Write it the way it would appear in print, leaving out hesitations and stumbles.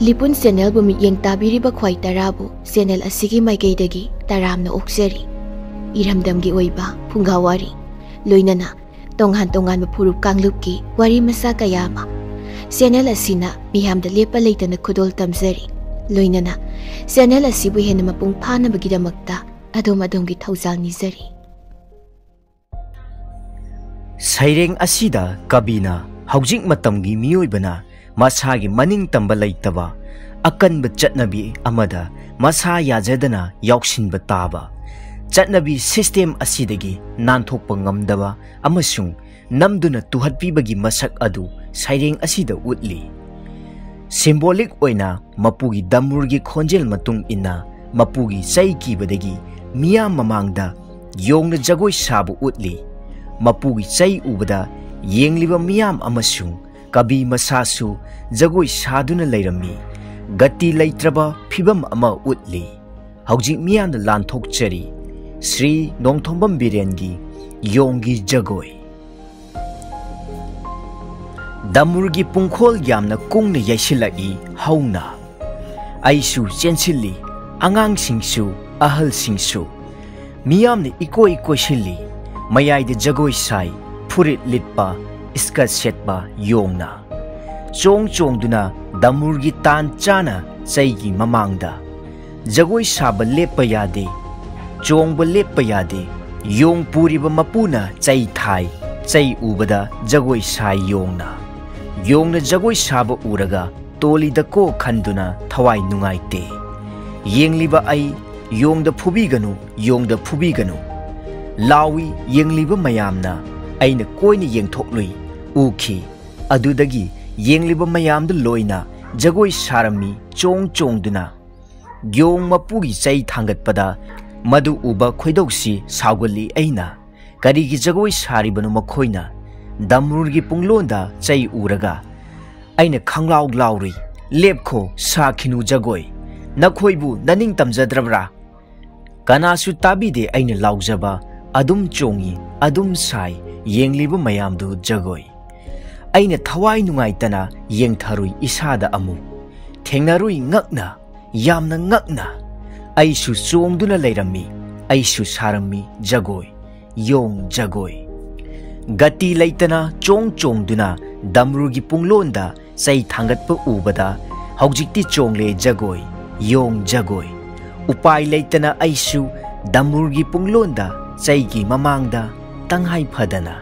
Lipun channel bu mityeng tabiriba khwai tarabu channel asigi maikeidagi taramna okjari. Iramdamgi oiba phungawari loinana tonghan furup kanglupki wari masa kayama channel asina mihamda lepa leitana khudol tamjari loinana channel asibu hena mapung phana bagidamakta adom-adomgi thaujal nijari. Saireng asida kabina haujik matamgi miyoibana masagi maning tamba leitaba akanba chatnabi amada masa yajadana yauksinba taba chatnabi system asidagi nanthokpa ngamdaba amasung namduna tuhatpibagi masak adu saireng asida utli. Symbolic oina mapugi damurgi khonjel matung ina mapugi saikibadagi miyam mamangda yongna jagoi sabu utli. Mapugi chai ubada yengliba miyam amasung kabi masasu jagoi saduna leirami gati leitraba phibam ama utli. Haujik miyamna lanthokchari Sri Nongthombam Birengi yonggi jagoi. Damurgi pungkhol yamna kungna yaisilai hauna aisu chensilli angangsingsu ahalsingsu miyamna ikoi silli mayai jagoi sai furit litpa iskat setpa yongna chong duna damurgi tan chana chaigi mamangda jagoi saba lepa yade chongba lepa yade yong puriba mapuna chai thai chai ubada jagoi sai yongna jagoi saba uraga toli da ko khanduna thawai nungaite yengliba ai yongda phubiganu lawi yengliba mayamna aina koina yengthoklui uki adudagi yengliba mayamda loina jagoi sarami chong duna yong mapugi chai thangatpada madu uba khoidausi saugali aina karigi jagoi saribanu makhoina damurgi punglonda chai uraga aina khanglaw lauri lepkho sakhinu jagoi nakhoibu naning tamjadrabra kanasu tabide aina laujaba adum chongi adum sai yengliba mayamdu jagoi aina thawai nungaitana yengtharui isada amu thengnarui ngakna yamna ngakna aisu chongduna leirami aisu sarami jagoi yong jagoi gati leitana chong duna damrugi punglonda chai thangatpa ubada haujikti chongle jagoi yong jagoi upai leitana aisu damurgi punglonda chaigi mamangda tanghai phadana